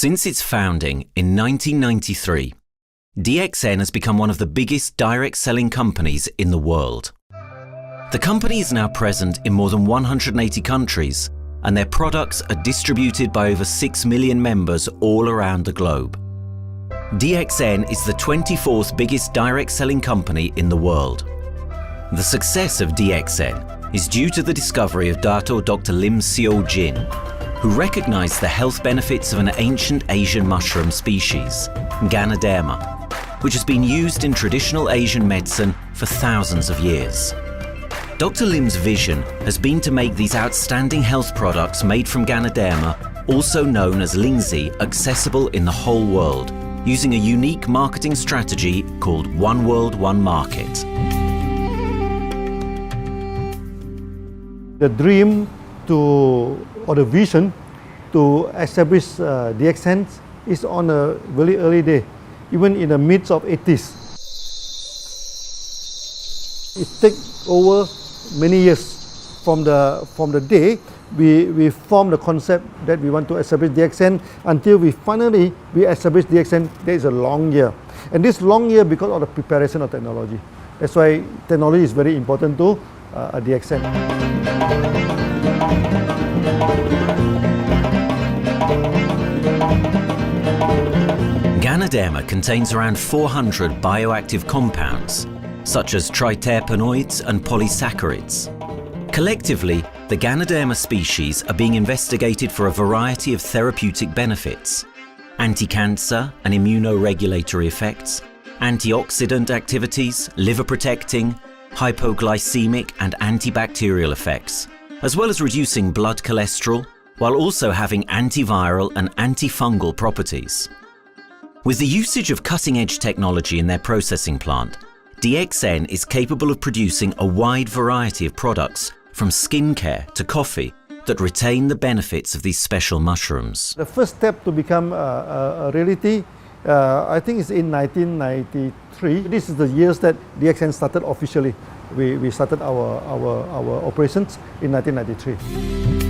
Since its founding in 1993, DXN has become one of the biggest direct selling companies in the world. The company is now present in more than 180 countries, and their products are distributed by over 6 million members all around the globe. DXN is the 24th biggest direct selling company in the world. The success of DXN is due to the discovery of Dato Dr. Lim Seo Jin, who recognized the health benefits of an ancient Asian mushroom species, Ganoderma, which has been used in traditional Asian medicine for thousands of years. Dr. Lim's vision has been to make these outstanding health products made from Ganoderma, also known as Lingzi, accessible in the whole world, using a unique marketing strategy called One World, One Market. The dream or the vision to establish DXN is on a very early day, even in the midst of 80s. It takes over many years from the day we formed the concept that we want to establish DXN until we finally establish DXN. There is a long year, and this long year because of the preparation of technology. That's why technology is very important to DXN. Ganoderma contains around 400 bioactive compounds, such as triterpenoids and polysaccharides. Collectively, the Ganoderma species are being investigated for a variety of therapeutic benefits: anti-cancer and immunoregulatory effects, antioxidant activities, liver protecting, hypoglycemic and antibacterial effects, as well as reducing blood cholesterol, while also having antiviral and antifungal properties. With the usage of cutting-edge technology in their processing plant, DXN is capable of producing a wide variety of products, from skincare to coffee, that retain the benefits of these special mushrooms. The first step to become a reality, I think, is in 1993. This is the years that DXN started officially. We started our operations in 1993.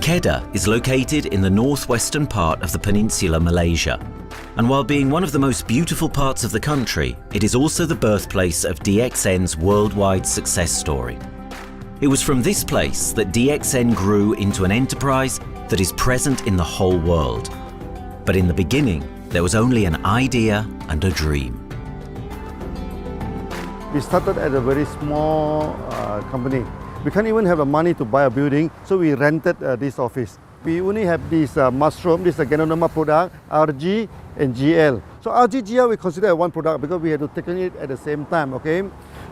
Kedah is located in the northwestern part of the peninsula Malaysia, and while being one of the most beautiful parts of the country, it is also the birthplace of DXN's worldwide success story. It was from this place that DXN grew into an enterprise that is present in the whole world. But in the beginning, there was only an idea and a dream. We started at a very small company. We can't even have the money to buy a building, so we rented this office. We only have this mushroom, this Ganoderma product, RG and GL. So RG, GL we consider one product because we had to take it at the same time, okay?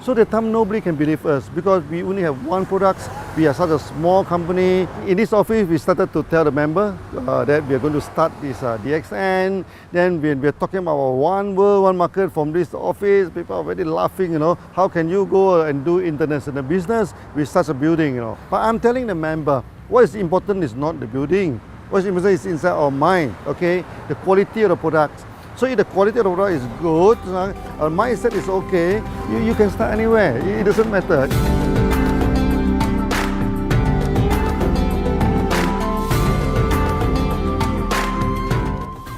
So at the time nobody can believe us because we only have one product. We are such a small company. In this office, we started to tell the member that we are going to start this DXN. Then we are talking about one world, one market from this office. People are very laughing, you know. How can you go and do international business with such a building, you know? But I'm telling the member, what is important is not the building. What is important is inside our mind, okay? The quality of the products. So if the quality of the product is good, our mindset is okay, you can start anywhere. It doesn't matter.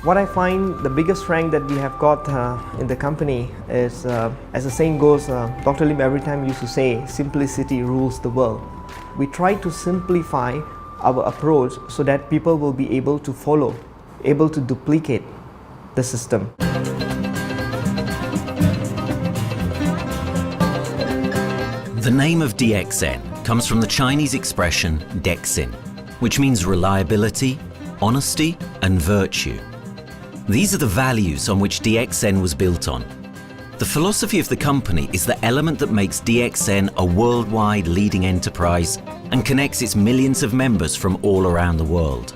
What I find the biggest strength that we have got in the company is, as the saying goes, Dr. Lim every time used to say, simplicity rules the world. We try to simplify our approach so that people will be able to follow, able to duplicate the system. The name of DXN comes from the Chinese expression Dexin, which means reliability, honesty, and virtue. These are the values on which DXN was built on. The philosophy of the company is the element that makes DXN a worldwide leading enterprise and connects its millions of members from all around the world.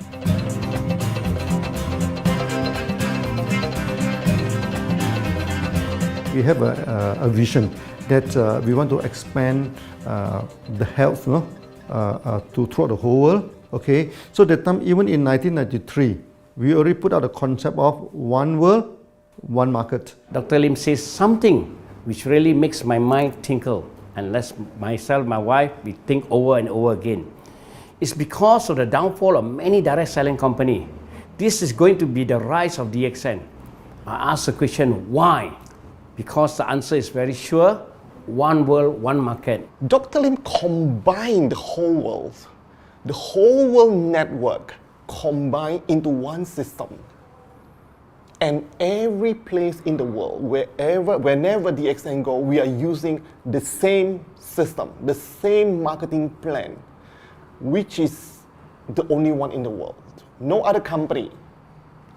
We have a vision that we want to expand the health to throughout the whole world. Okay, so that time, even in 1993, we already put out a concept of one world, one market. Dr. Lim says something which really makes my mind tinkle, and lets myself, my wife, we think over and over again. It's because of the downfall of many direct selling companies. This is going to be the rise of DXN. I ask the question, why? Because the answer is very sure, one world, one market. Dr. Lim combined the whole world network combined into one system. And every place in the world, whenever DXN go, we are using the same system, the same marketing plan, which is the only one in the world. No other company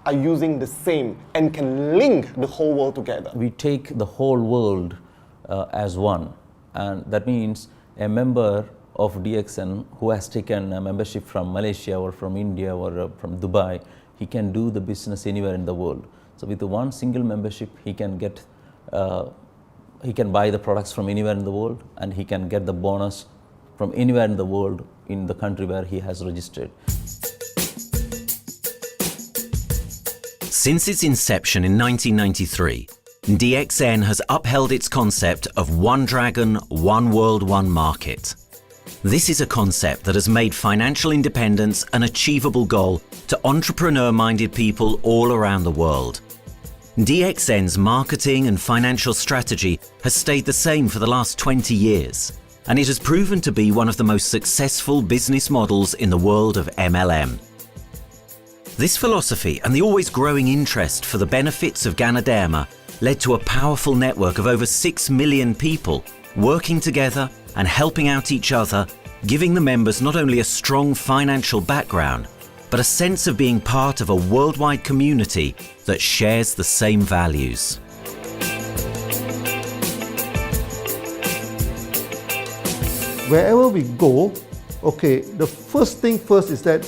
are using the same and can link the whole world together. We take the whole world as one, and that means a member of DXN who has taken a membership from Malaysia or from India or from Dubai, he can do the business anywhere in the world. So with one single membership, he can get, he can buy the products from anywhere in the world, and he can get the bonus from anywhere in the world in the country where he has registered. Since its inception in 1993, DXN has upheld its concept of one dragon, one world, one market. This is a concept that has made financial independence an achievable goal to entrepreneur-minded people all around the world. DXN's marketing and financial strategy has stayed the same for the last 20 years, and it has proven to be one of the most successful business models in the world of MLM. This philosophy and the always growing interest for the benefits of Ganoderma led to a powerful network of over 6 million people working together and helping out each other, giving the members not only a strong financial background, but a sense of being part of a worldwide community that shares the same values. Wherever we go, okay, the first thing first is that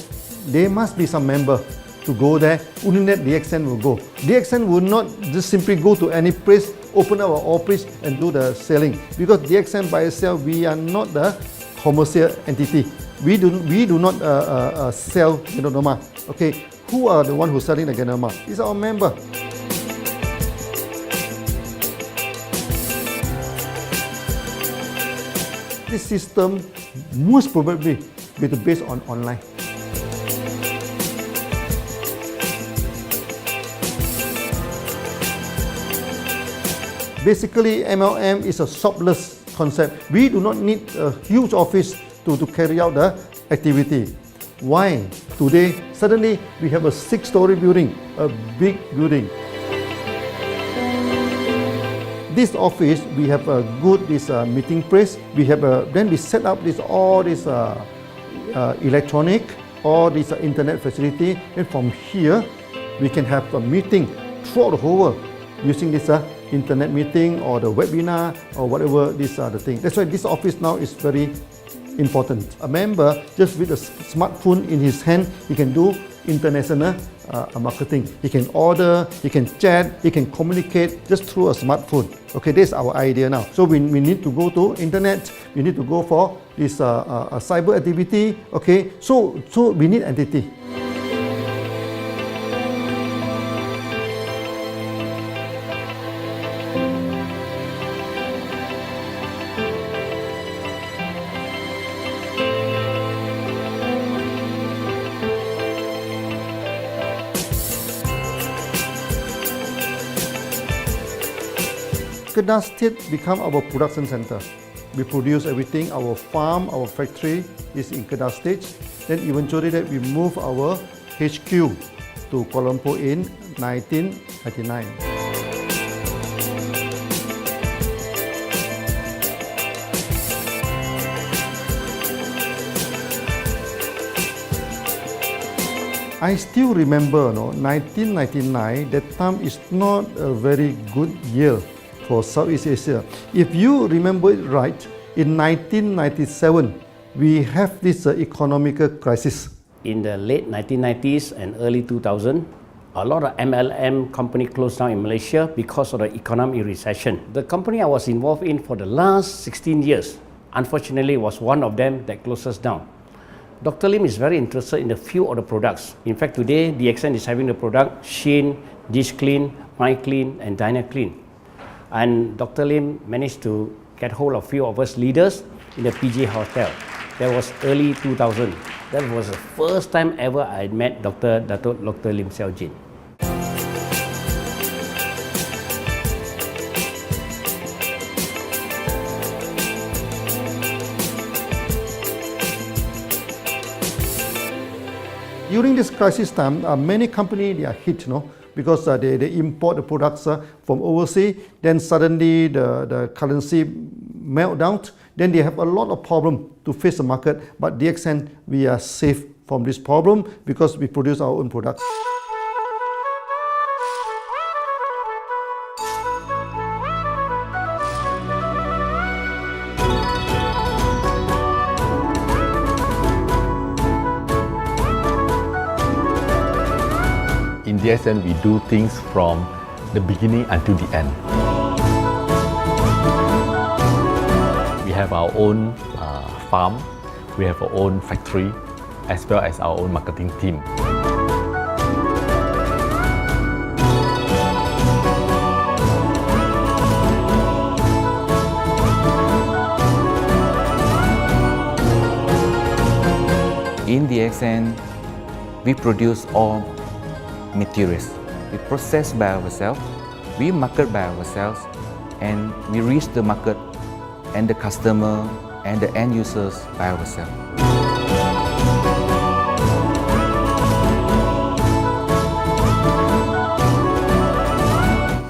there must be some member to go there. Only that DXN will go. DXN will not just simply go to any place, open up our office and do the selling. Because DXN by itself, we are not the commercial entity. We do not sell Ganoderma. Okay, who are the one who's selling the Ganoderma? It's our member. This system most probably will be based on online. Basically, MLM is a shopless concept. We do not need a huge office to carry out the activity. Why? Today, suddenly we have a 6-story building, a big building. This office, we have a good meeting place. We have then we set up all this electronic, all this internet facility. And from here, we can have a meeting throughout the whole world using this internet meeting or the webinar or whatever these are the things. That's why this office now is very important. A member, just with a smartphone in his hand, he can do international marketing. He can order, he can chat, he can communicate just through a smartphone. Okay, that's our idea now. So we need to go to internet, we need to go for this cyber activity. Okay, so we need entity. Kedah State become our production center. We produce everything. Our farm, our factory is in Kedah State. Then eventually that we move our HQ to Kuala Lumpur in 1999. I still remember, 1999, that time is not a very good year for Southeast Asia. If you remember it right, in 1997, we have this economical crisis. In the late 1990s and early 2000, a lot of MLM companies closed down in Malaysia because of the economic recession. The company I was involved in for the last 16 years, unfortunately, was one of them that closes down. Dr. Lim is very interested in a few of the products. In fact, today, DXN is having the product Sheen, Dish Clean, My Clean, and Diner Clean. And Dr. Lim managed to get hold of a few of us leaders in the PJ Hotel. That was early 2000. That was the first time ever I met Dr. Lim Xiaojin. During this crisis time, many companies they are hit, because they import the products from overseas. Then suddenly the currency melt down. Then they have a lot of problem to face the market. But DXN, we are safe from this problem because we produce our own products. In DXN, we do things from the beginning until the end. We have our own farm, we have our own factory, as well as our own marketing team. In DXN, we produce all materials. We process by ourselves, we market by ourselves, and we reach the market and the customer and the end users by ourselves.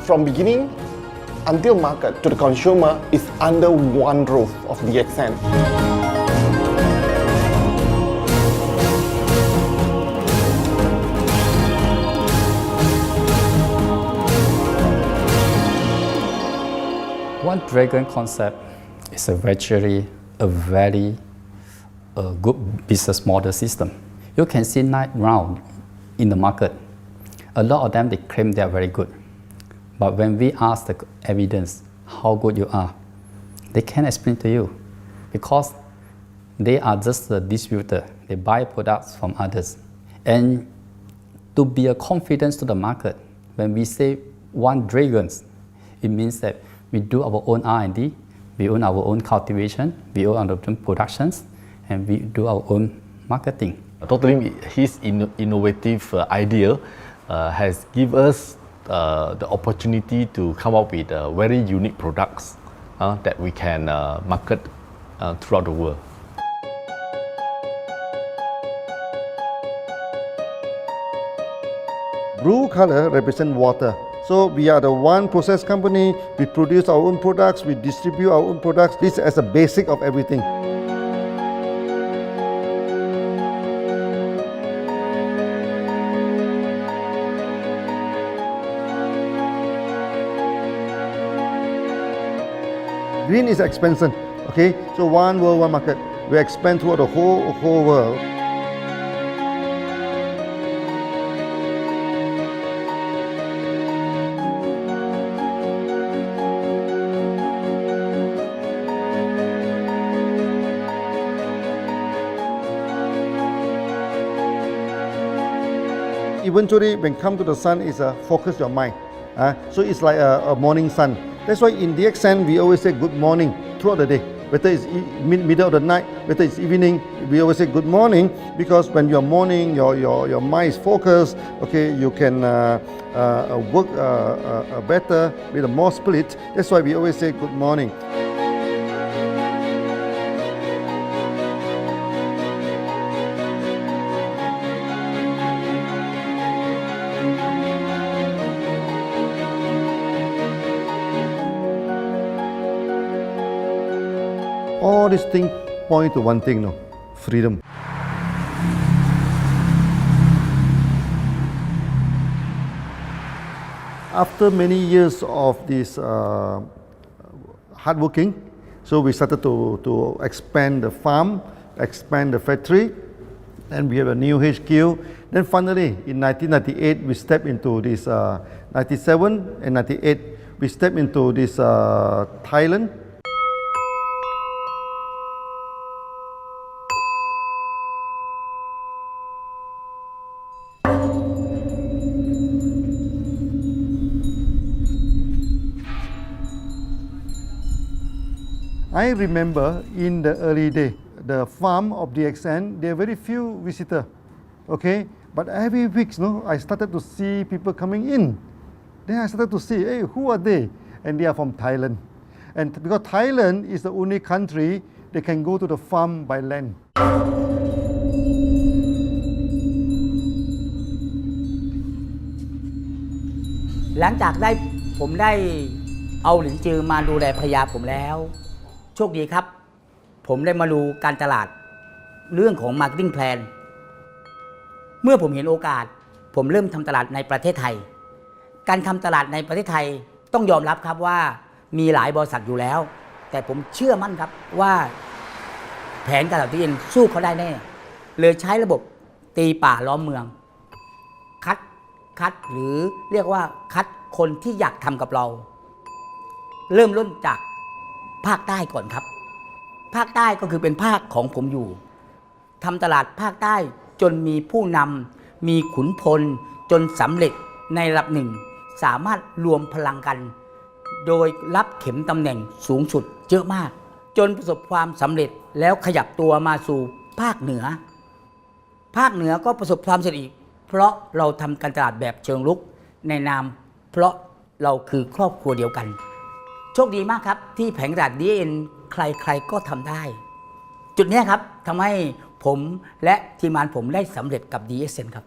From beginning until market to the consumer is under one roof of DXN. One dragon concept is actually a very good business model system. You can see right now in the market, a lot of them they claim they are very good. But when we ask the evidence how good you are, they can't explain to you because they are just a distributor. They buy products from others. And to be a confidence to the market, when we say one dragon, it means that we do our own R&D, we own our own cultivation, we own our own productions, and we do our own marketing. Totally, his innovative idea has given us the opportunity to come up with very unique products that we can market throughout the world. Blue color represents water. So we are the one process company, we produce our own products, we distribute our own products. This is as a basic of everything. Green is expansion, okay? So one world, one market. We expand throughout the whole world. Eventually, when come to the sun, is focus your mind. So it's like a morning sun. That's why in DXN, we always say good morning throughout the day. Whether it's middle of the night, whether it's evening, we always say good morning because when you're morning, your mind is focused. Okay, you can work better with a more spirit. That's why we always say good morning. All these things point to one thing, freedom. After many years of this hard working, so we started to expand the farm, expand the factory, and we have a new HQ. Then finally, in 1998, we stepped into this, 97 and 98, we stepped into this Thailand. I remember in the early day, the farm of DXN, there are very few visitors, okay? But every week, I started to see people coming in. Then I started to see, hey, who are they? And they are from Thailand. And because Thailand is the only country they can go to the farm by land. หลังจากผมได้เอาหลินจือมาดูแลภรรยาผมแล้วโชคดีครับผมได้มาดูการตลาดเรื่องของ Marketing Plan เมื่อผมเห็นโอกาสผมเริ่มทำตลาดในประเทศไทยการทำตลาดในประเทศไทยต้องยอมรับครับว่ามีหลายบริษัทอยู่แล้วแต่ผมเชื่อมั่นครับว่าแผนการตลาดที่ดินสู้เขาได้แน่เลยใช้ระบบตีป่าล้อมเมืองคัดหรือเรียกว่าคัดคนที่อยากทำกับเราเริ่มต้นจากภาคใต้ก่อนครับภาคใต้ก็คือเป็นภาคของผมอยู่ทำตลาดภาคใต้จนมีผู้นำมีขุนพลจนสำเร็จในระดับหนึ่งสามารถรวมพลังกันโดยรับเข็มตำแหน่งสูงสุดเยอะมากจนประสบความสำเร็จแล้วขยับตัวมาสู่ภาคเหนือก็ประสบความสำเร็จอีกเพราะเราทำการตลาดแบบเชิงรุกในนามเพราะเราคือครอบครัวเดียวกันโชคดีมากครับที่แผงตลาด DXN ใครๆก็ทำได้จุดนี้ครับทำให้ผมและทีมงานผมได้สำเร็จกับ DXN ครับ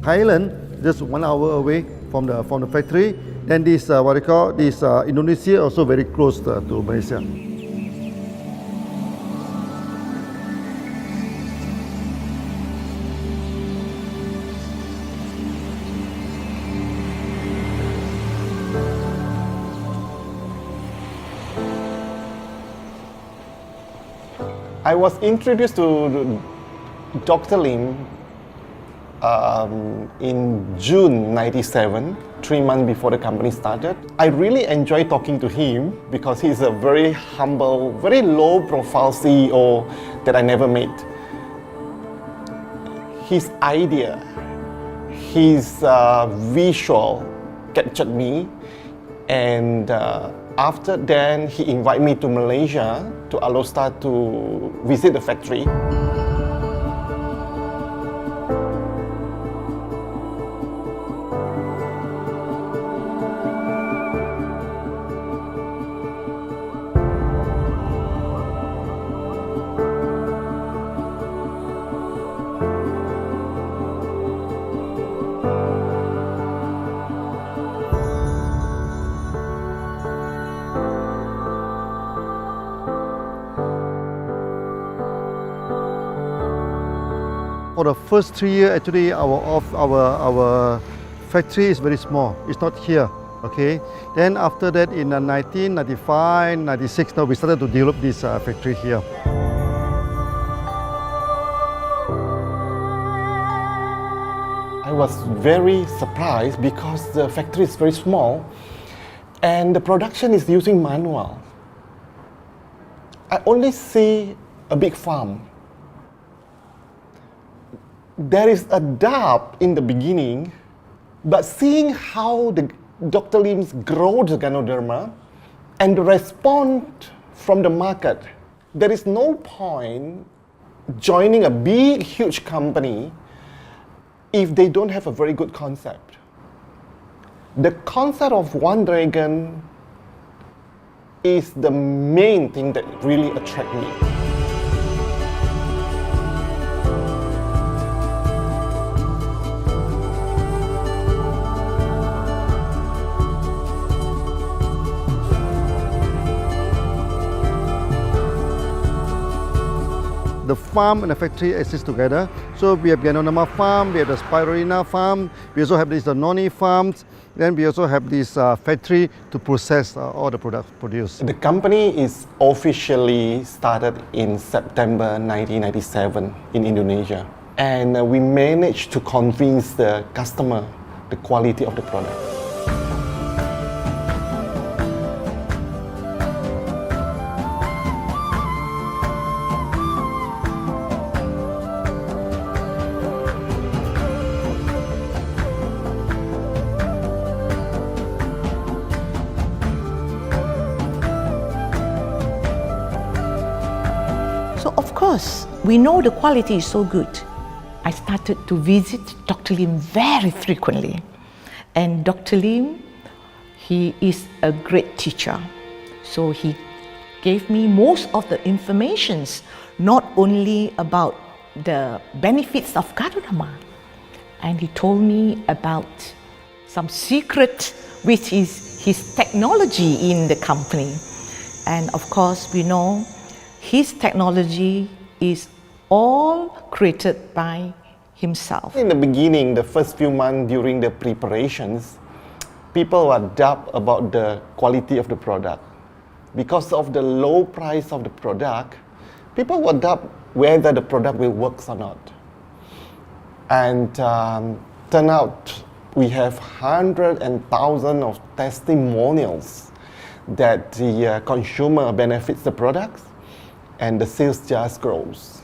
Thailand just 1 hour away from the factory. Then this what they call this Indonesia also very close to Malaysia. I was introduced to Dr. Lim in June '97, 3 months before the company started. I really enjoy talking to him because he's a very humble, very low-profile CEO that I never met. His idea, his visual captured me, and after then he invited me to Malaysia to allow start to visit the factory. For the first 3 years, actually, our factory is very small. It's not here, okay? Then after that, in 1995, 96, now we started to develop this factory here. I was very surprised because the factory is very small and the production is using manual. I only see a big farm. There is a doubt in the beginning, but seeing how Dr. Lim's grow the Ganoderma and the response from the market, there is no point joining a big, huge company if they don't have a very good concept. The concept of One Dragon is the main thing that really attracts me. The farm and the factory exist together. So we have Ganoderma farm, we have the Spirulina farm, we also have this noni farms, then we also have this factory to process all the products produced. The company is officially started in September 1997 in Indonesia. And we managed to convince the customer the quality of the product. we know the quality is so good. I started to visit Dr. Lim very frequently. And Dr. Lim, he is a great teacher. So he gave me most of the informations, not only about the benefits of Gadonama, and he told me about some secret, which is his technology in the company. And of course, we know his technology is all created by himself. In the beginning, the first few months during the preparations, people were doubt about the quality of the product. Because of the low price of the product, people were doubt whether the product will work or not. And turn out we have hundreds and thousands of testimonials that the consumer benefits the products and the sales just grows.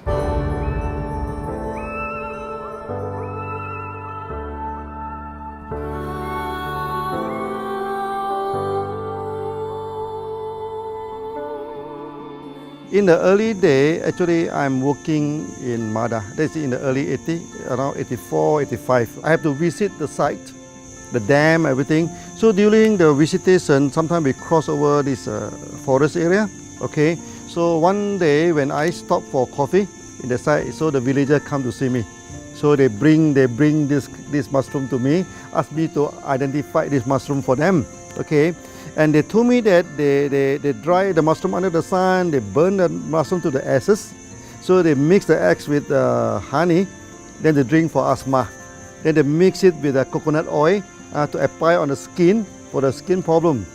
In the early day, actually, I'm working in Mada. That's in the early 80s, around 84, 85. I have to visit the site, the dam, everything. So during the visitation, sometimes we cross over this forest area. Okay. So one day when I stop for coffee in the site, so the villager come to see me. So they bring this mushroom to me, ask me to identify this mushroom for them. Okay. And they told me that they dry the mushroom under the sun, they burn the mushroom to the ashes. So they mix the eggs with honey, then they drink for asthma. Then they mix it with coconut oil to apply on the skin for the skin problem.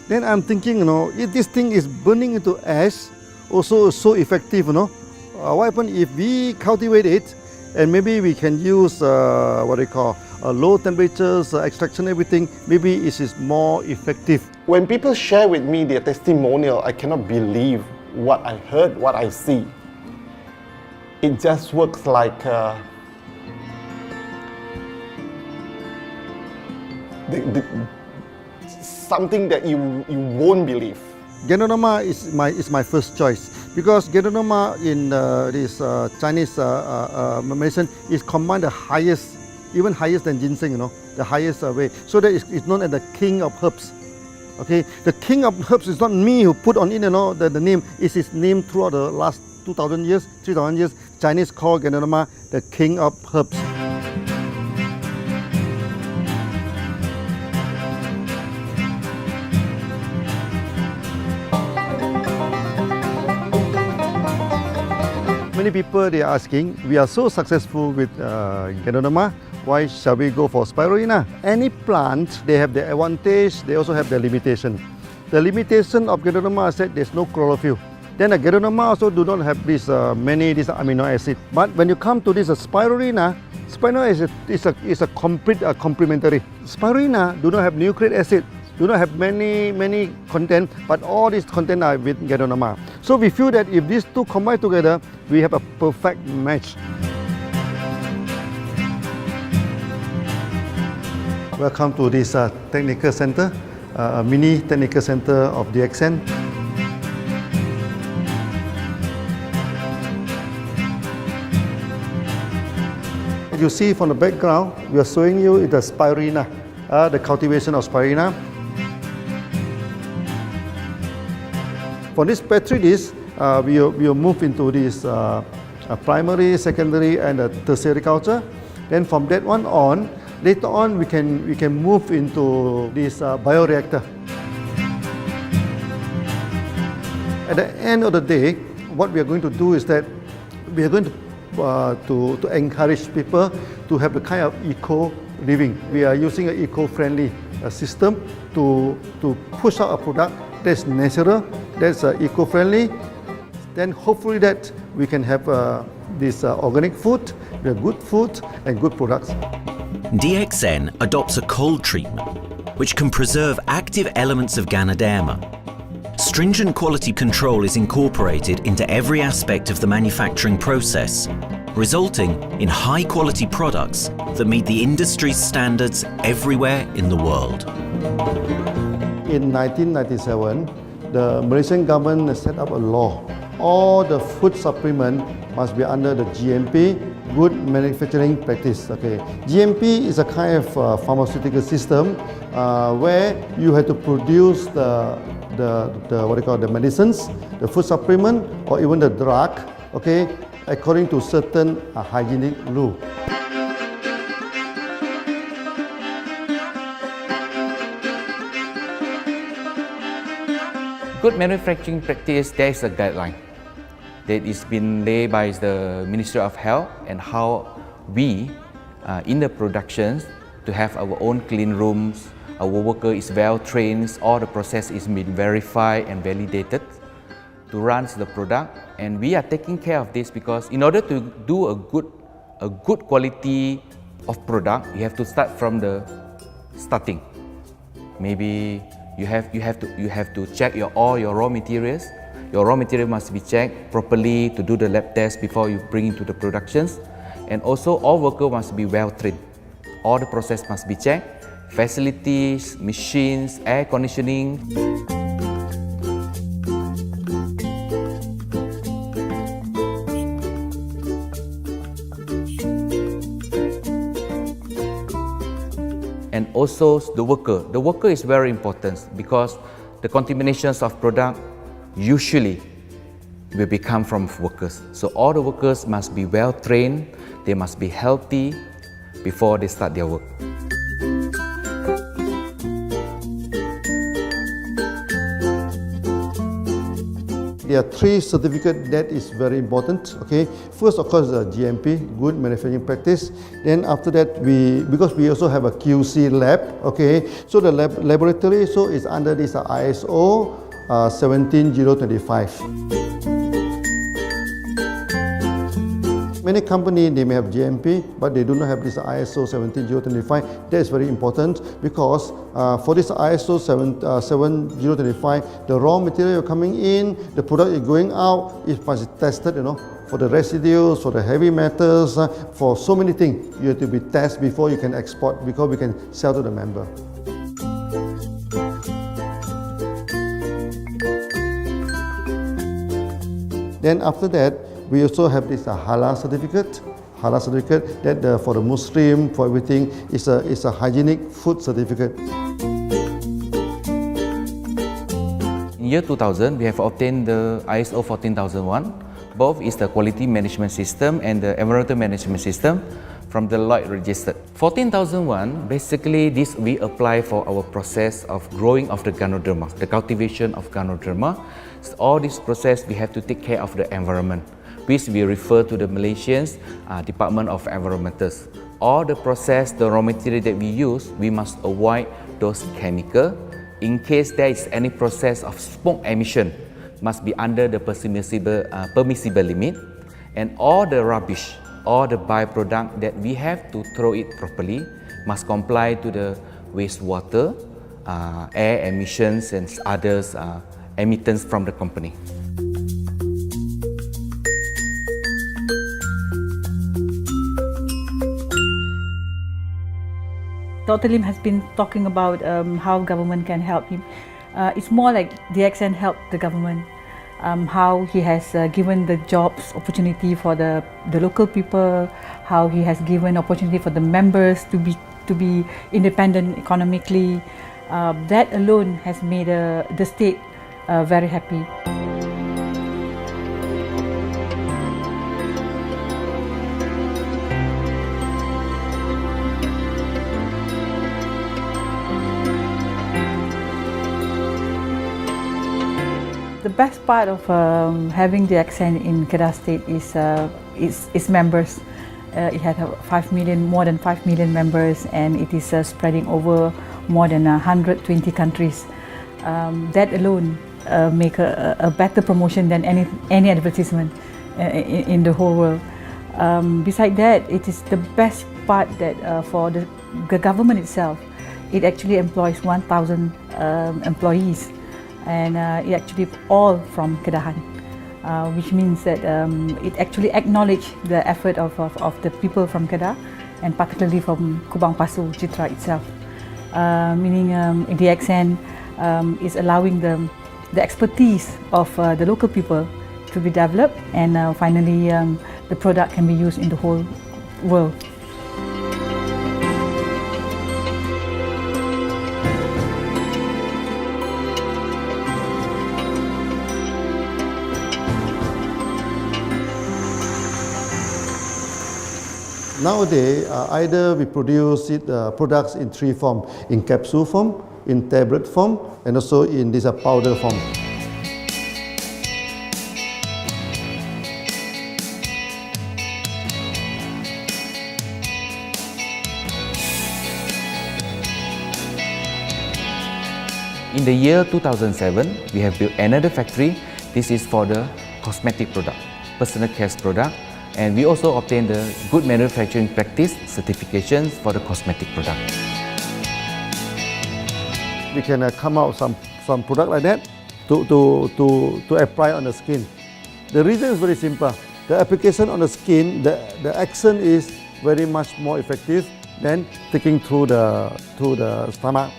Then I'm thinking, if this thing is burning into ash, also so effective, what happens if we cultivate it and maybe we can use low temperatures, extraction, everything, maybe it is more effective. When people share with me their testimonial, I cannot believe what I heard, what I see. It just works like something that you won't believe. Gadonama is my first choice because Gadonama in this Chinese medicine is combined the highest, even higher than ginseng, the highest way. So that it's known as the king of herbs. Okay, the king of herbs is not me who put on it, the name. It's his name throughout the last 2,000 years, 3,000 years. Chinese call Gadonama the king of herbs. Many people they are asking, we are so successful with Gadonama, why shall we go for spirulina? Any plant, they have the advantage, they also have the limitation. The limitation of Gadonama is that there's no chlorophyll. Then the Gadonama also do not have this many amino acid. But when you come to this spirulina, spirulina is a complete complementary. Spirulina do not have nucleic acid, do not have many content, but all these content are with Gadonama. So we feel that if these two combine together, we have a perfect match. Welcome to this technical center, a mini technical center of DXN. As you see from the background, we are showing you the spirulina, the cultivation of spirulina. For this petri dish, we will move into this primary, secondary, and tertiary culture. Then from that one on, later on we can move into this bioreactor. At the end of the day, what we are going to do is that we are going to encourage people to have the kind of eco living. We are using an eco-friendly system to push out a product that's natural, that's eco-friendly. Then hopefully that we can have this organic food, good food and good products. DXN adopts a cold treatment, which can preserve active elements of Ganoderma. Stringent quality control is incorporated into every aspect of the manufacturing process, resulting in high-quality products that meet the industry's standards everywhere in the world. In 1997, the Malaysian government set up a law. All the food supplement must be under the GMP, Good Manufacturing Practice. Okay, GMP is a kind of pharmaceutical system where you have to produce the what do you call the medicines, the food supplement, or even the drug. Okay, according to certain hygienic rule. Good manufacturing practice, there is a guideline that is been laid by the Ministry of Health and how we in the productions to have our own clean rooms, our worker is well trained, all the process is been verified and validated to run the product, and we are taking care of this because in order to do a good quality of product, you have to start from the starting. Maybe you have to check all your raw materials. Your raw material must be checked properly to do the lab test before you bring into the productions, and also all workers must be well trained. All the process must be checked. Facilities, machines, air conditioning. And also the worker. The worker is very important because the contaminations of product usually will become from workers. So all the workers must be well trained, they must be healthy before they start their work. There are three certificates that is very important. Okay, first of course the GMP, Good Manufacturing Practice. Then after that because we also have a QC lab. Okay, so the laboratory is under this ISO 17025. Many companies, they may have GMP, but they do not have this ISO 17025. That is very important because for this ISO 7025, the raw material coming in, the product is going out, it must be tested, for the residues, for the heavy metals, for so many things. You have to be tested before you can export, because we can sell to the member. Then after that, we also have this halal certificate. Halal certificate that for the Muslim, for everything, is a hygienic food certificate. In year 2000, we have obtained the ISO 14001. Both is the quality management system and the environmental management system from the Lloyd registered. 14001, basically this we apply for our process of growing of the Ganoderma, the cultivation of Ganoderma. So all this process we have to take care of the environment, which we refer to the Malaysian Department of Environmentals. All the process, the raw material that we use, we must avoid those chemicals. In case there is any process of smoke emission, must be under the permissible limit, and all the rubbish, all the byproduct that we have to throw it properly must comply to the wastewater, air emissions and others emittance from the company. Dr. Lim has been talking about how government can help him. It's more like DXN helped the government, how he has given the jobs opportunity for the local people, how he has given opportunity for the members to be independent economically. That alone has made the state very happy. The best part of having DXN in Kedah State is its members. It had more than 5 million members, and it is spreading over more than 120 countries. That alone make a better promotion than any advertisement in the whole world. Besides that, it is the best part that for the government itself, it actually employs 1,000 employees. And it actually all from Kedahan, which means that it actually acknowledges the effort of the people from Kedah, and particularly from Kubang Pasu Citra itself. Meaning DXN is allowing the expertise of the local people to be developed, and finally the product can be used in the whole world. Nowadays, either we produce products in three forms: in capsule form, in tablet form, and also in this powder form. In the year 2007, we have built another factory. This is for the cosmetic product, personal care product, and we also obtained the Good Manufacturing Practice certifications for the cosmetic product. We can come out some product like that to apply on the skin. The reason is very simple. The application on the skin, the action is very much more effective than taking through the stomach.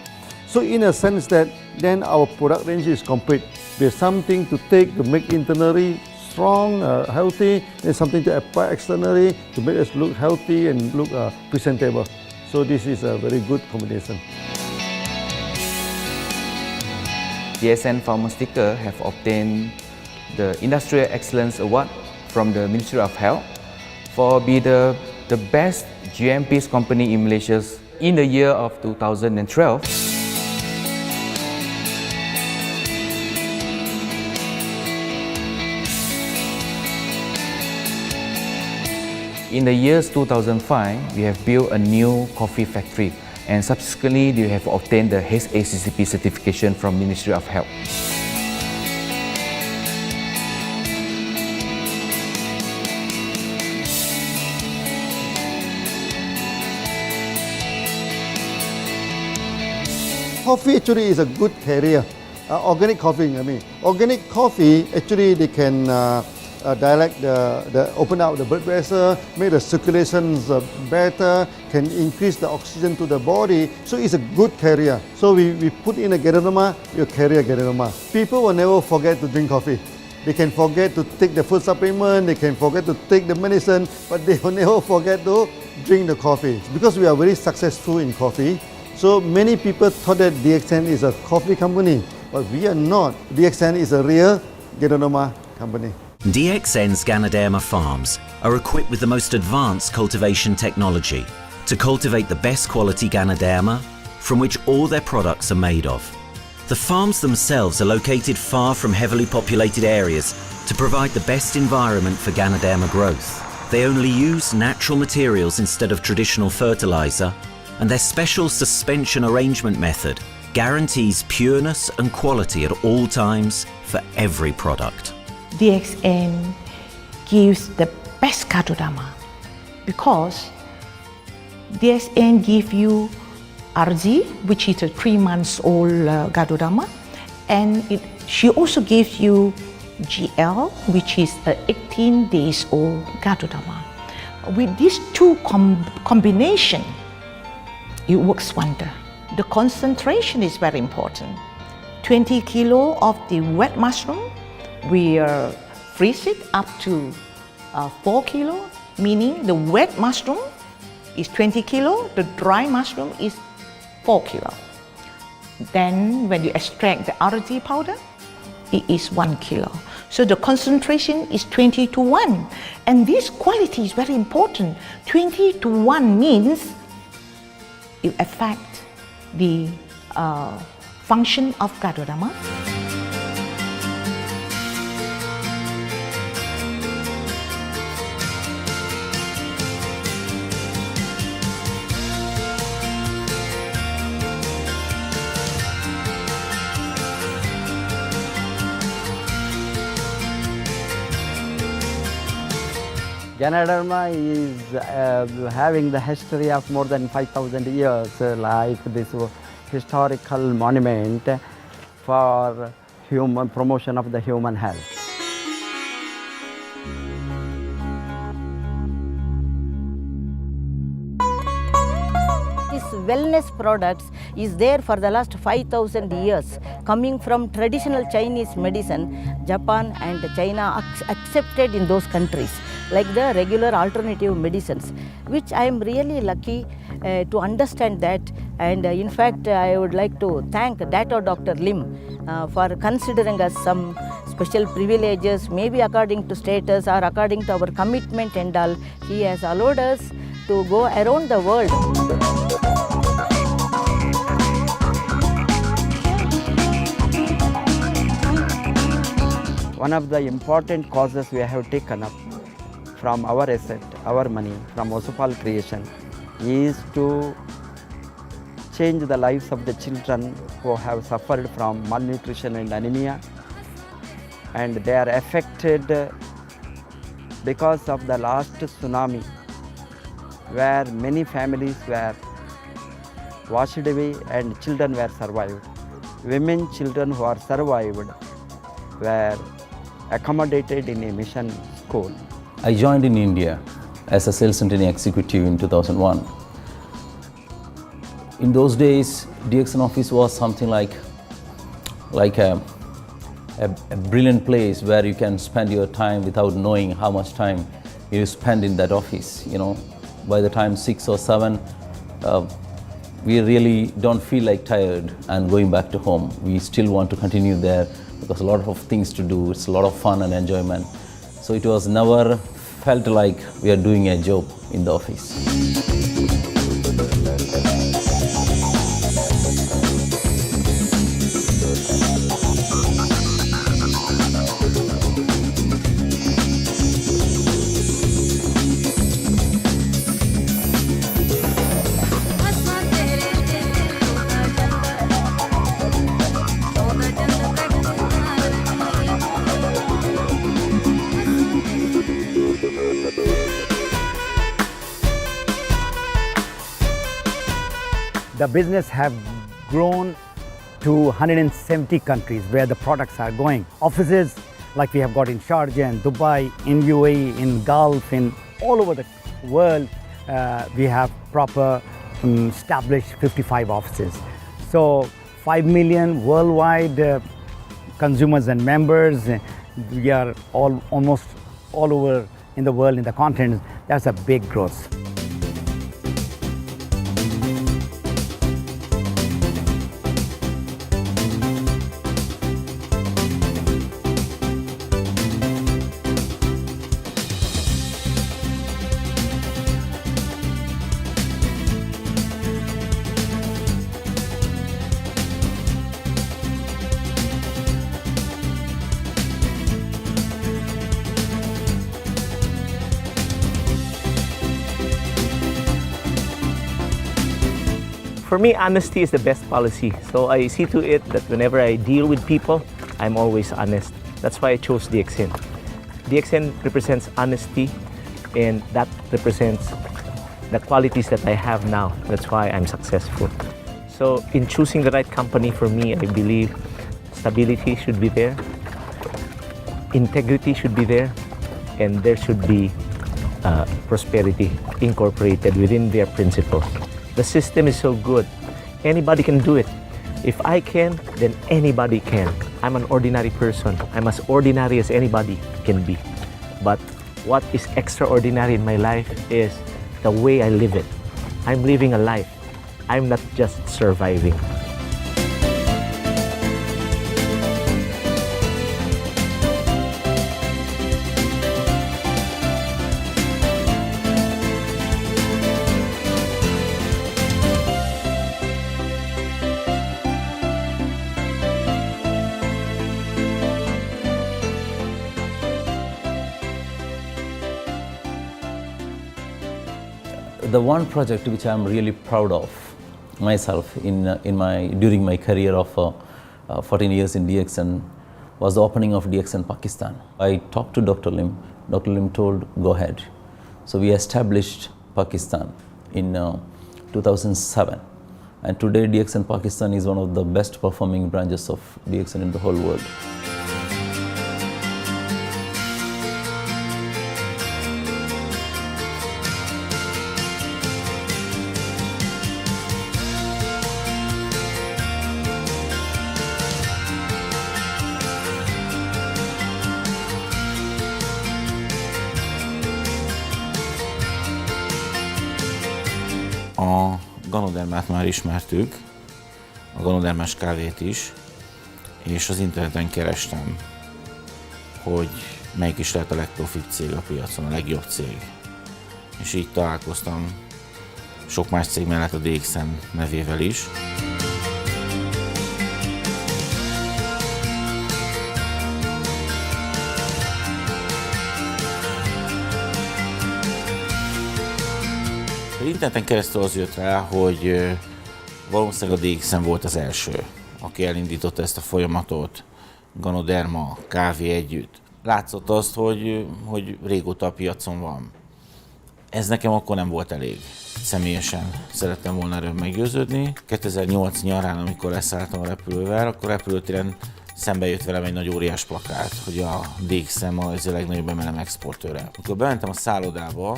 So in a sense that then our product range is complete. There's something to take to make internally strong, healthy, and something to apply externally to make us look healthy and look presentable. So this is a very good combination. DXN Pharma Sticker have obtained the Industrial Excellence Award from the Ministry of Health for be the best GMP company in Malaysia in the year of 2012. In the years 2005, we have built a new coffee factory, and subsequently we have obtained the HACCP certification from Ministry of Health. Coffee actually is a good carrier. Organic coffee, I mean. Organic coffee, actually they can dilate open up the blood vessel, make the circulations better, can increase the oxygen to the body. So it's a good carrier. So we put in a Geronoma, you carry a Geronoma. People will never forget to drink coffee. They can forget to take the food supplement, they can forget to take the medicine, but they will never forget to drink the coffee. Because we are very successful in coffee, so many people thought that DXN is a coffee company, but we are not. DXN is a real Geronoma company. DXN's Ganoderma farms are equipped with the most advanced cultivation technology to cultivate the best quality Ganoderma from which all their products are made of. The farms themselves are located far from heavily populated areas to provide the best environment for Ganoderma growth. They only use natural materials instead of traditional fertilizer, and their special suspension arrangement method guarantees pureness and quality at all times for every product. DXN gives the best Ganoderma because DXN gives you RZ, which is a 3-month-old Ganoderma, and she also gives you GL, which is a 18-days-old Ganoderma. With these two combination, it works wonder. The concentration is very important. 20 kilo of the wet mushroom, we freeze it up to 4 kilo, meaning the wet mushroom is 20 kilo, the dry mushroom is 4 kilo. Then when you extract the RZ powder, it is 1 kilo. So the concentration is 20:1. And this quality is very important. 20:1 means it affects the function of Ganoderma. Ganoderma is having the history of more than 5,000 years, like this historical monument for human promotion of the human health. It's wellness products is there for the last 5,000 years, coming from traditional Chinese medicine. Japan and China accepted in those countries, like the regular alternative medicines, which I am really lucky to understand that. And in fact, I would like to thank Dr. Lim for considering us some special privileges, maybe according to status or according to our commitment and all. He has allowed us to go around the world. One of the important causes we have taken up from our asset, our money, from Osopal creation, is to change the lives of the children who have suffered from malnutrition and anemia, and they are affected because of the last tsunami, where many families were washed away and children were survived. Women, children who are survived were accommodated in a mission school. I joined in India as a sales and training executive in 2001. In those days, DXN office was something like a brilliant place where you can spend your time without knowing how much time you spend in that office. You know, by the time 6 or 7, we really don't feel like tired and going back to home. We still want to continue there because a lot of things to do. It's a lot of fun and enjoyment. So it was never felt like we are doing a job in the office. The business have grown to 170 countries where the products are going. Offices like we have got in Sharjah and Dubai, in UAE, in Gulf, in all over the world, we have proper established 55 offices. So 5 million worldwide consumers and members. We are almost all over in the world, in the continent. That's a big growth. For me, honesty is the best policy. So I see to it that whenever I deal with people, I'm always honest. That's why I chose DXN. DXN represents honesty, and that represents the qualities that I have now. That's why I'm successful. So in choosing the right company for me, I believe stability should be there, integrity should be there, and there should be prosperity incorporated within their principles. The system is so good. Anybody can do it. If I can, then anybody can. I'm an ordinary person. I'm as ordinary as anybody can be. But what is extraordinary in my life is the way I live it. I'm living a life. I'm not just surviving. The one project which I am really proud of myself during my career of 14 years in DXN was the opening of DXN Pakistan. I talked to Dr. Lim. Dr. Lim told, go ahead. So we established Pakistan in 2007. And today DXN Pakistan is one of the best performing branches of DXN in the whole world. A ganodermát már ismertük, a ganodermás kávét is, és az interneten kerestem, hogy melyik is lehet a legprofibb cég a piacon, a legjobb cég. És így találkoztam sok más cég mellett a DXN nevével is. Az interneten keresztül az jött rá, hogy valószínűleg a DXN volt az első, aki elindította ezt a folyamatot, ganoderma, kávé együtt. Látszott azt, hogy régóta a piacon van. Ez nekem akkor nem volt elég. Személyesen szerettem volna erről meggyőződni. 2008 nyarán, amikor leszálltam a repülővel, akkor repülőtéren szembe jött velem egy nagy óriás plakát, hogy a DXN ma az a legnagyobb MLM exportőre. Amikor bementem a szállodába,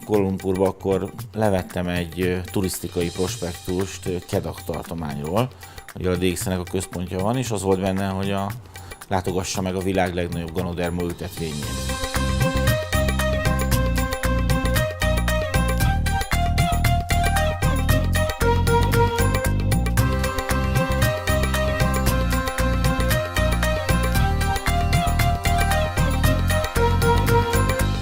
Kuala Lumpurba, akkor levettem egy turisztikai prospektust Kedah tartományról, hogy a DXN-nek a központja van, és az volt benne, hogy látogassa meg a világ legnagyobb ganoderma ültetvényén.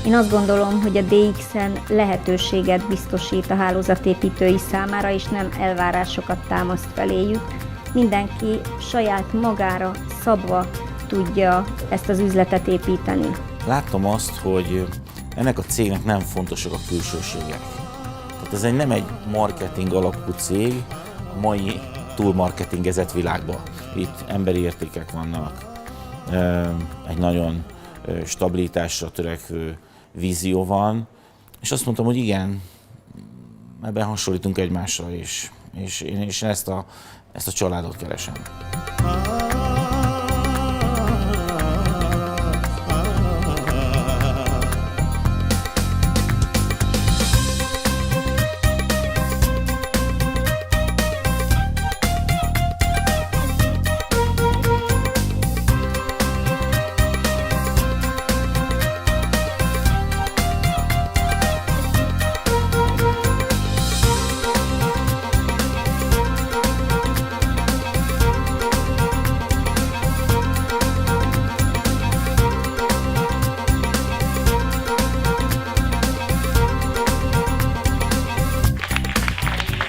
Én azt gondolom, hogy a DXN lehetőséget biztosít a hálózatépítői számára, és nem elvárásokat támaszt feléjük. Mindenki saját magára szabva tudja ezt az üzletet építeni. Láttam azt, hogy ennek a cégnek nem fontosak a külsőségek. Tehát ez nem egy marketing alapú cég a mai túlmarketingezett világban. Itt emberi értékek vannak, egy nagyon stabilitásra törekvő vízió van, és azt mondtam, hogy igen, ebben hasonlítunk egymásra is, és én ezt a családot keresem.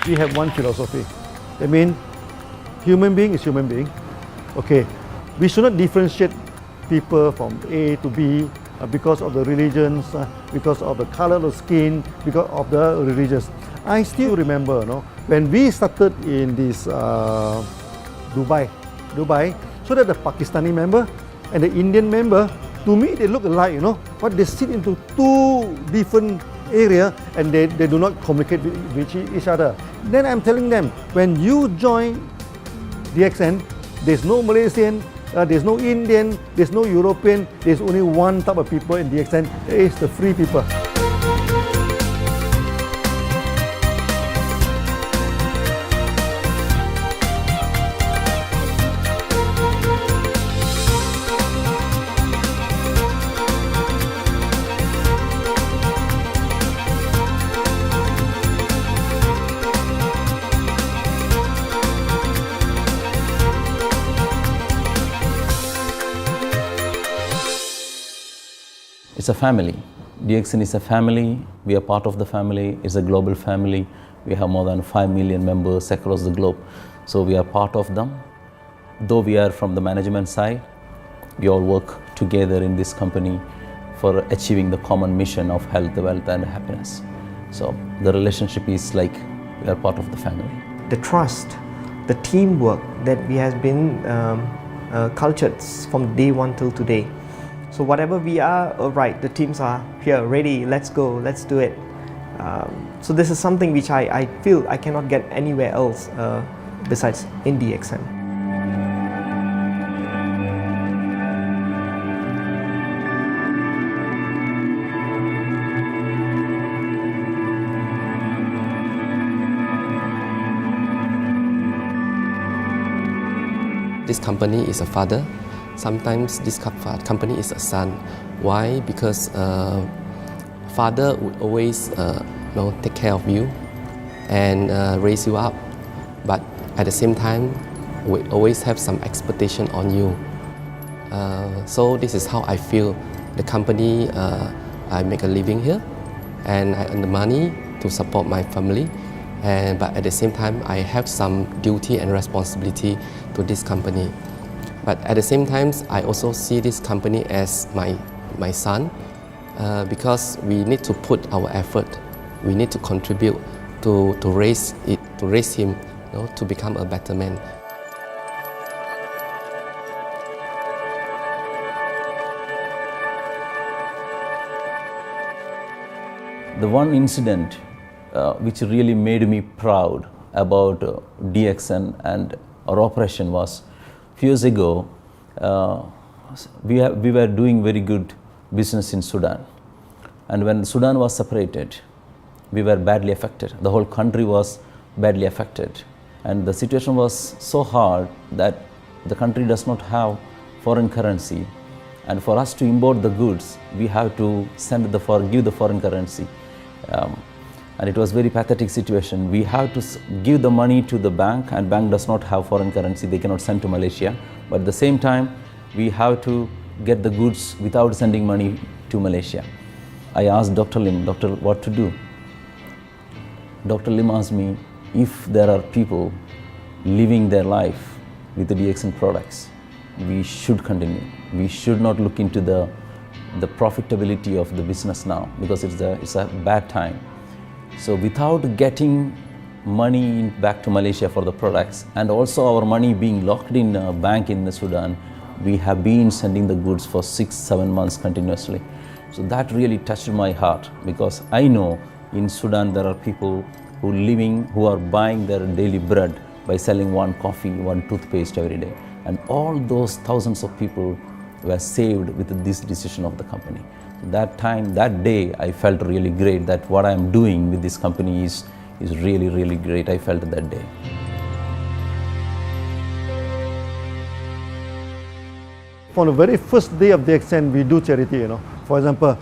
We have one philosophy. I mean, human being is human being. Okay, we should not differentiate people from A to B because of the religions, because of the color of skin, because of the religions. I still remember, when we started in this Dubai, so that the Pakistani member and the Indian member, to me they look alike, but they sit into two different area and they do not communicate with each other. Then I'm telling them, when you join DXN, there's no Malaysian, there's no Indian, there's no European, there's only one type of people in DXN, it's the free people. It's a family. DXN is a family. We are part of the family. It's a global family. We have more than 5 million members across the globe. So we are part of them. Though we are from the management side, we all work together in this company for achieving the common mission of health, wealth and happiness. So the relationship is like we are part of the family. The trust, the teamwork that we has been cultured from day one till today. So whatever we are, right, the teams are here, ready, let's go, let's do it. So this is something which I feel I cannot get anywhere else besides in DXN. This company is a father. Sometimes this company is a son. Why? Because father would always take care of you, and raise you up. But at the same time, we always have some expectation on you. So this is how I feel. The company, I make a living here, and I earn the money to support my family. But at the same time, I have some duty and responsibility to this company. But at the same time, I also see this company as my son, because we need to put our effort. We need to contribute to raise him, to become a better man. The one incident which really made me proud about DXN and our operation was a few years ago. We were doing very good business in Sudan, and when Sudan was separated, we were badly affected. The whole country was badly affected, and the situation was so hard that the country does not have foreign currency, and for us to import the goods, we have to give the foreign currency. And it was very pathetic situation. We have to give the money to the bank, and bank does not have foreign currency. They cannot send to Malaysia. But at the same time, we have to get the goods without sending money to Malaysia. I asked Dr. Lim, doctor, what to do? Dr. Lim asked me if there are people living their life with the DXN products, we should continue. We should not look into the profitability of the business now, because it's a bad time. So without getting money back to Malaysia for the products, and also our money being locked in a bank in the Sudan, we have been sending the goods for 6-7 months continuously. So that really touched my heart, because I know in Sudan there are people who are buying their daily bread by selling one coffee, one toothpaste every day. And all those thousands of people were saved with this decision of the company. That day, I felt really great that what I am doing with this company is really, really great. I felt that day. On the very first day of DXN, we do charity. For example,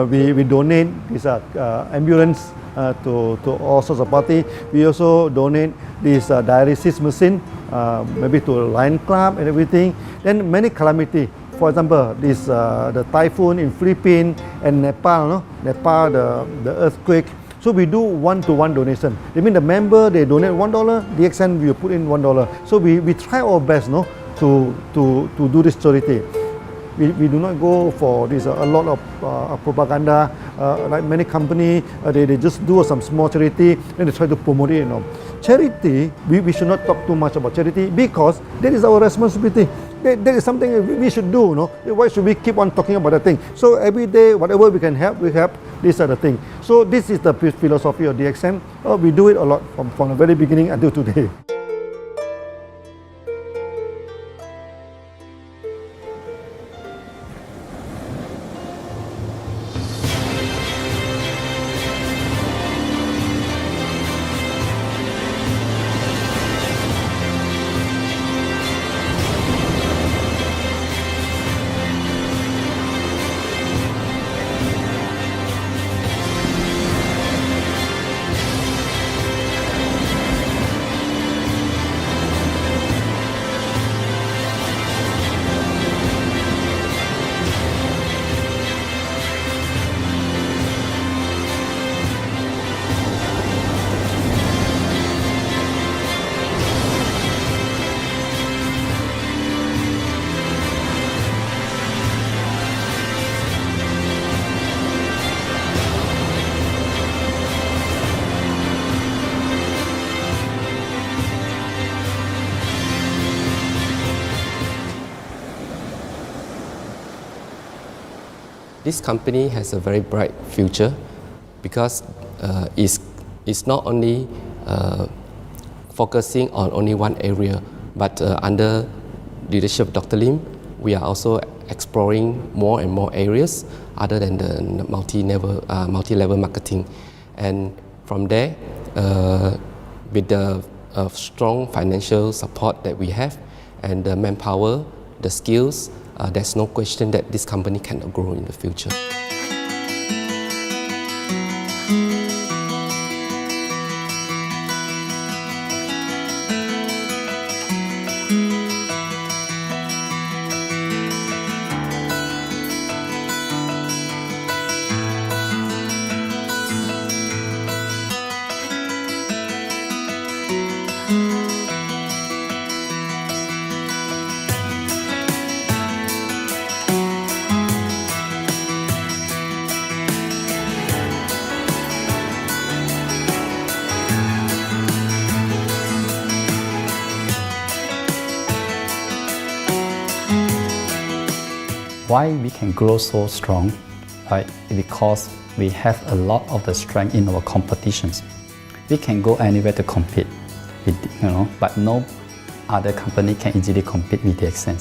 we donate this ambulance to all sorts of party. We also donate this dialysis machine, maybe to Lion Club and everything. Then many calamity. For example, the typhoon in Philippines and Nepal, the earthquake. So we do one-to-one donation. I mean, the member, they donate $1, DXN will put in $1. So we try our best, to do this charity. We do not go for this a lot of propaganda. Like many companies, they just do some small charity and they try to promote it. Charity, we should not talk too much about charity, because that is our responsibility. That is something we should do. Why should we keep on talking about that thing? So every day, whatever we can help, we help. These are the things. So this is the philosophy of DXN. We do it a lot from the very beginning until today. This company has a very bright future, because it's not only focusing on only one area, but under leadership of Dr. Lim, we are also exploring more and more areas other than the multi-level marketing. And from there, with the strong financial support that we have and the manpower, the skills, there's no question that this company cannot grow in the future. future. เ Why we can grow so strong? Right? Because we have a lot of the strength in our competitions. We can go anywhere to compete, with, but no other company can easily compete with DXN.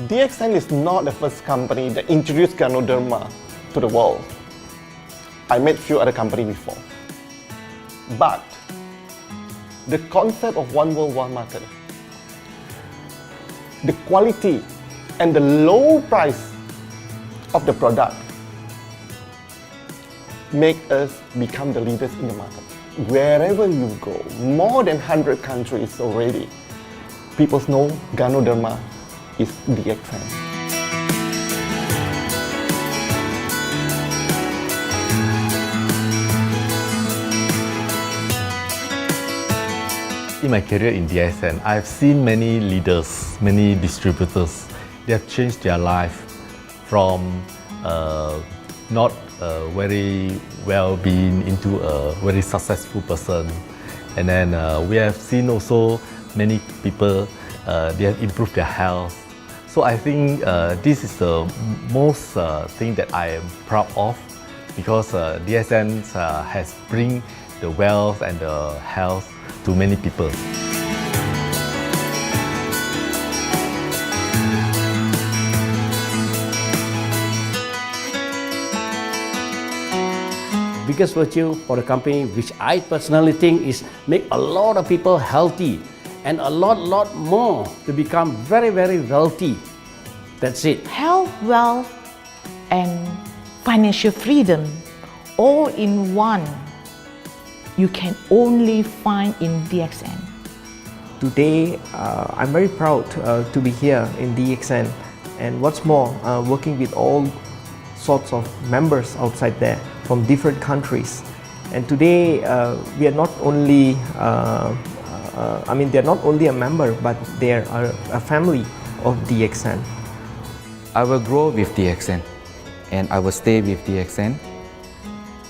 DXN is not the first company that introduced Ganoderma to the world. I met few other companies before. But the concept of one world, one market, the quality and the low price of the product make us become the leaders in the market. Wherever you go, more than 100 countries already, people know Ganoderma is DXN. In my career in DXN, I've seen many leaders, many distributors. They have changed their life from not very well-being into a very successful person. And then we have seen also many people, they have improved their health. So I think this is the most thing that I am proud of, because DXN has bring the wealth and the health to many people. Biggest virtue for the company, which I personally think is make a lot of people healthy and a lot more to become very wealthy. That's it. Health, wealth, and financial freedom all in one. You can only find in DXN. Today, I'm very proud to be here in DXN, and what's more, working with all sorts of members outside there from different countries. And today, we are not only, they're not only a member, but they are a family of DXN. I will grow with DXN, and I will stay with DXN.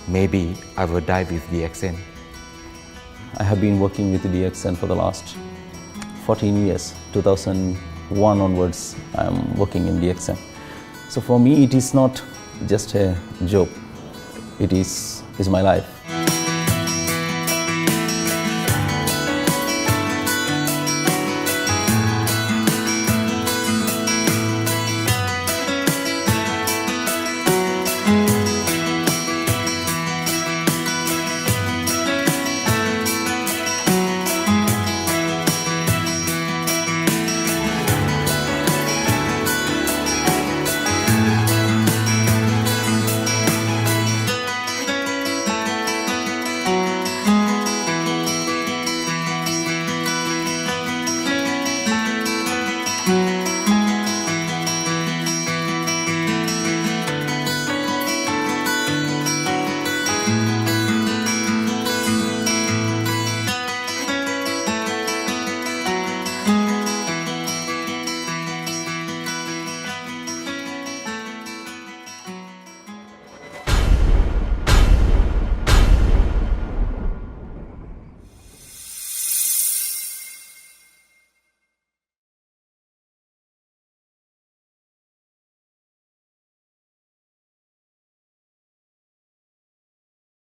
Maybe I will die with DXN. I have been working with DXN for the last 14 years. 2001 onwards, I am working in DXN. So for me, it is not just a job. It is my life.